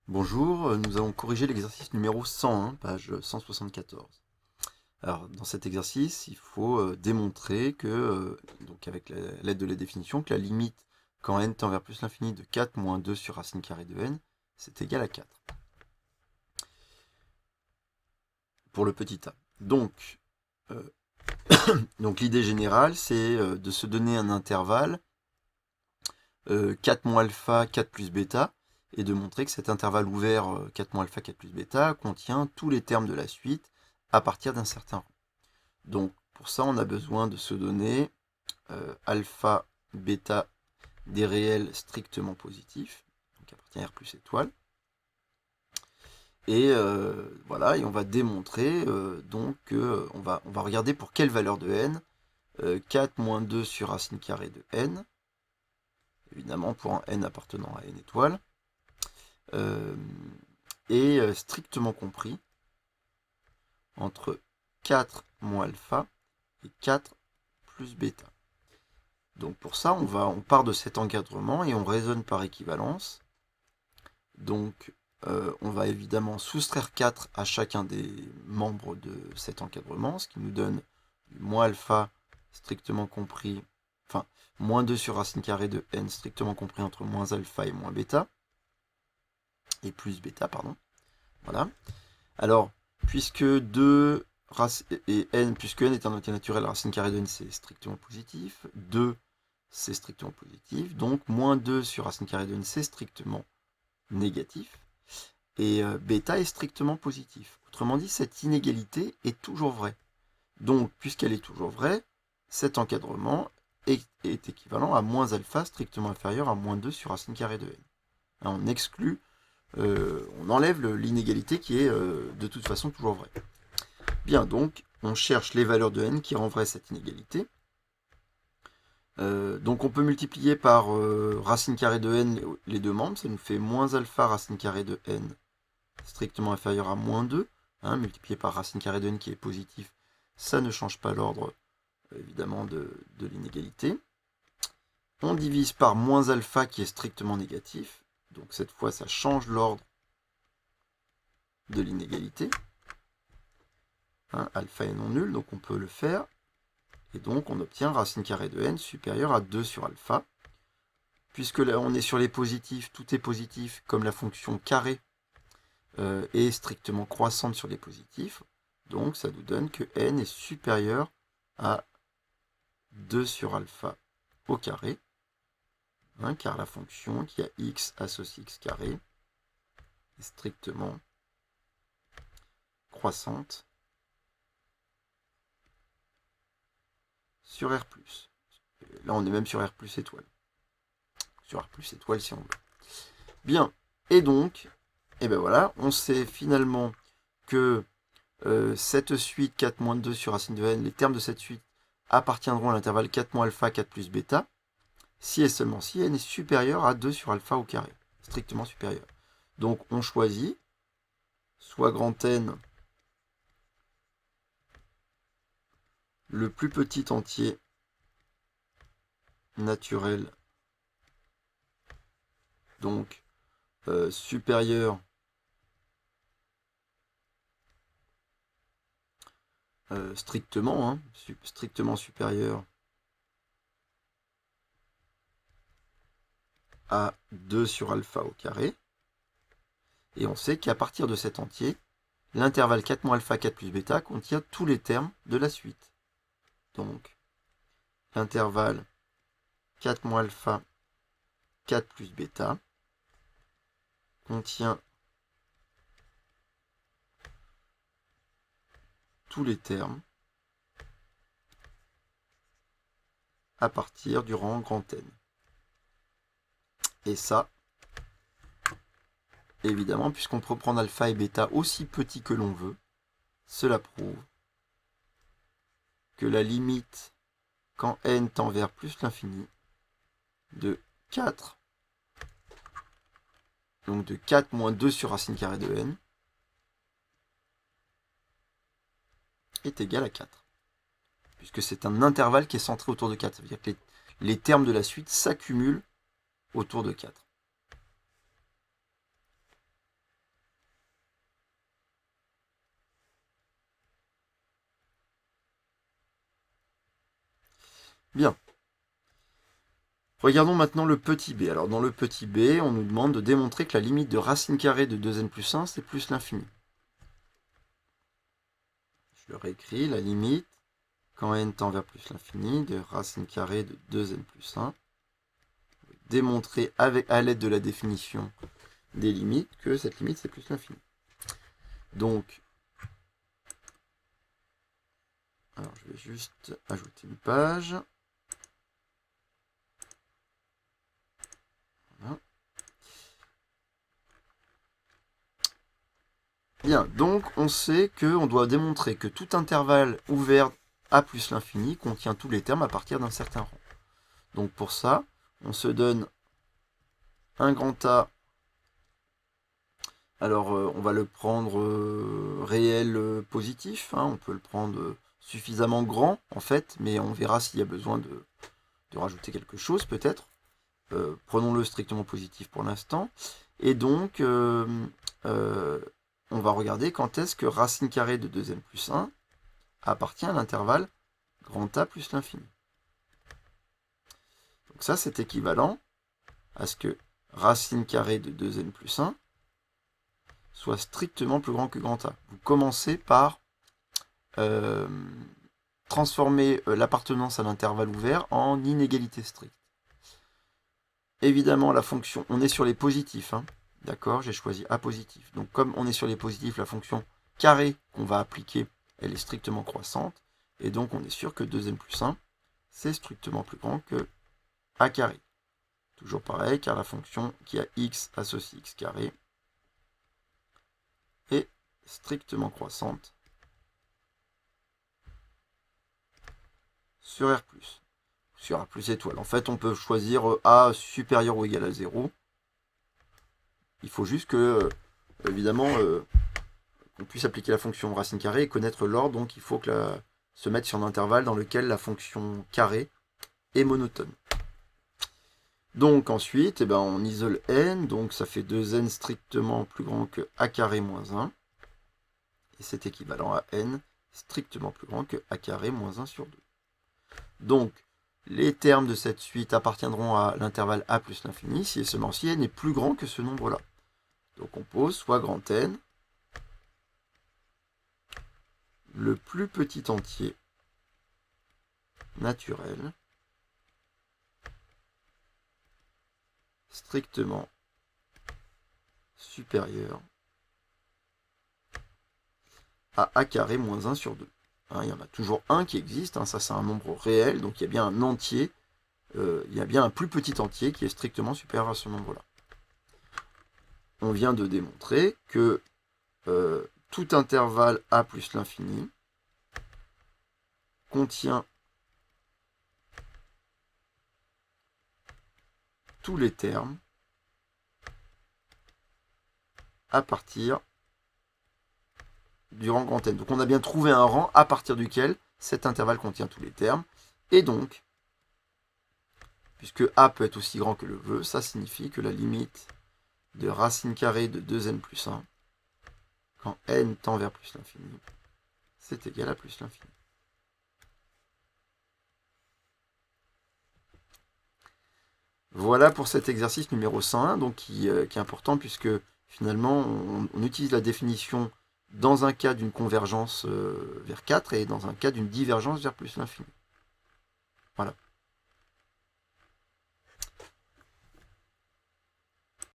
Bonjour, nous allons corriger l'exercice numéro 101, page 174. Alors, dans cet exercice, il faut démontrer que, donc avec l'aide de la définition, que la limite quand n tend vers plus l'infini de 4 moins 2 sur racine carrée de n, c'est égal à 4. Pour le petit a. Donc l'idée générale, c'est de se donner un intervalle 4 moins alpha, 4 plus bêta, et de montrer que cet intervalle ouvert 4 moins alpha, 4 plus bêta contient tous les termes de la suite à partir d'un certain rang. Donc pour ça, on a besoin de se donner alpha, bêta des réels strictement positifs, donc à partir de R plus étoile. Et voilà, et on va démontrer donc on va regarder pour quelle valeur de n 4 moins 2 sur racine carrée de n, évidemment pour un n appartenant à n étoile, est strictement compris entre 4 moins alpha et 4 plus bêta. Donc pour ça, on part de cet encadrement et on raisonne par équivalence. Donc on va évidemment soustraire 4 à chacun des membres de cet encadrement, ce qui nous donne moins alpha strictement compris, enfin moins 2 sur racine carrée de n strictement compris entre moins alpha et moins bêta, et plus bêta, pardon. Voilà. Alors, puisque 2 et n, puisque n est un entier naturel, la racine carrée de n c'est strictement positif, 2 c'est strictement positif, donc moins 2 sur racine carrée de n c'est strictement négatif, et bêta est strictement positif. Autrement dit, cette inégalité est toujours vraie. Donc, puisqu'elle est toujours vraie, cet encadrement est équivalent à moins alpha strictement inférieur à moins 2 sur racine carrée de n. On exclut, on enlève l'inégalité qui est de toute façon toujours vraie. Bien, donc, on cherche les valeurs de n qui rendent cette inégalité. Donc on peut multiplier par racine carrée de n les deux membres, ça nous fait moins alpha racine carrée de n strictement inférieur à moins 2, multiplié par racine carrée de n qui est positif, ça ne change pas l'ordre évidemment de l'inégalité. On divise par moins alpha qui est strictement négatif, donc cette fois ça change l'ordre de l'inégalité. Alpha est non nul, donc on peut le faire. Et donc on obtient racine carrée de n supérieure à 2 sur alpha. Puisque là on est sur les positifs, tout est positif, comme la fonction carré est strictement croissante sur les positifs. Donc ça nous donne que n est supérieur à 2 sur alpha au carré. Car la fonction qui a x associé x carré est strictement croissante sur R+. Là on est même sur R plus étoile. Sur R plus étoile si on veut. Bien, et donc, et ben voilà, on sait finalement que cette suite 4 moins 2 sur racine de n, les termes de cette suite appartiendront à l'intervalle 4 moins alpha, 4 plus bêta, si et seulement si n est supérieur à 2 sur alpha au carré, strictement supérieur. Donc on choisit soit grand n le plus petit entier naturel, donc supérieur strictement, strictement supérieur à 2 sur alpha au carré. Et on sait qu'à partir de cet entier, l'intervalle 4 moins alpha 4 plus bêta contient tous les termes de la suite. Donc, l'intervalle 4 moins alpha 4 plus bêta contient tous les termes à partir du rang grand N. Et ça, évidemment, puisqu'on peut prendre alpha et bêta aussi petit que l'on veut, cela prouve que la limite quand n tend vers plus l'infini de 4, donc de 4 moins 2 sur racine carrée de n, est égale à 4. Puisque c'est un intervalle qui est centré autour de 4. Ça veut dire que les termes de la suite s'accumulent autour de 4. Bien. Regardons maintenant le petit b. Alors dans le petit b, on nous demande de démontrer que la limite de racine carrée de 2n plus 1, c'est plus l'infini. Je le réécris, la limite, quand n tend vers plus l'infini, de racine carrée de 2n plus 1. Démontrer à l'aide de la définition des limites que cette limite, c'est plus l'infini. Donc, alors je vais juste ajouter une page. Voilà. Bien, donc on sait qu'on doit démontrer que tout intervalle ouvert à plus l'infini contient tous les termes à partir d'un certain rang. Donc pour ça, on se donne un grand A. Alors on va le prendre réel positif, hein, on peut le prendre suffisamment grand en fait, mais on verra s'il y a besoin de rajouter quelque chose peut-être. Prenons-le strictement positif pour l'instant. Et donc, on va regarder quand est-ce que racine carrée de 2n plus 1 appartient à l'intervalle grand A plus l'infini. Donc ça, c'est équivalent à ce que racine carrée de 2n plus 1 soit strictement plus grand que grand A. Vous commencez par transformer l'appartenance à l'intervalle ouvert en inégalité stricte. Évidemment, la fonction, on est sur les positifs, hein, d'accord, j'ai choisi A positif. Donc comme on est sur les positifs, la fonction carrée qu'on va appliquer, elle est strictement croissante. Et donc on est sûr que 2n plus 1, c'est strictement plus grand que A carré. Toujours pareil, car la fonction qui a x associe x carré est strictement croissante sur R+. Sur A plus étoile. En fait, on peut choisir A supérieur ou égal à 0. Il faut juste que, évidemment, on puisse appliquer la fonction racine carrée et connaître l'ordre. Donc, il faut que se mettre sur un intervalle dans lequel la fonction carrée est monotone. Donc, ensuite, on isole n. Donc, ça fait 2n strictement plus grand que A carré moins 1. Et c'est équivalent à n strictement plus grand que A carré moins 1 sur 2. Donc, les termes de cette suite appartiendront à l'intervalle A plus l'infini si et seulement si n est plus grand que ce nombre-là. Donc on pose soit grand N, le plus petit entier naturel, strictement supérieur à A carré moins 1 sur 2. Hein, il y en a toujours un qui existe, hein, ça c'est un nombre réel, donc il y a bien un entier, il y a bien un plus petit entier qui est strictement supérieur à ce nombre-là. On vient de démontrer que tout intervalle A plus l'infini contient tous les termes à partir du rang grand N. Donc on a bien trouvé un rang à partir duquel cet intervalle contient tous les termes. Et donc, puisque A peut être aussi grand que le veut, ça signifie que la limite de racine carrée de 2n plus 1, quand n tend vers plus l'infini, c'est égal à plus l'infini. Voilà pour cet exercice numéro 101, donc qui est important puisque finalement on utilise la définition dans un cas d'une convergence vers 4 et dans un cas d'une divergence vers plus l'infini. Voilà.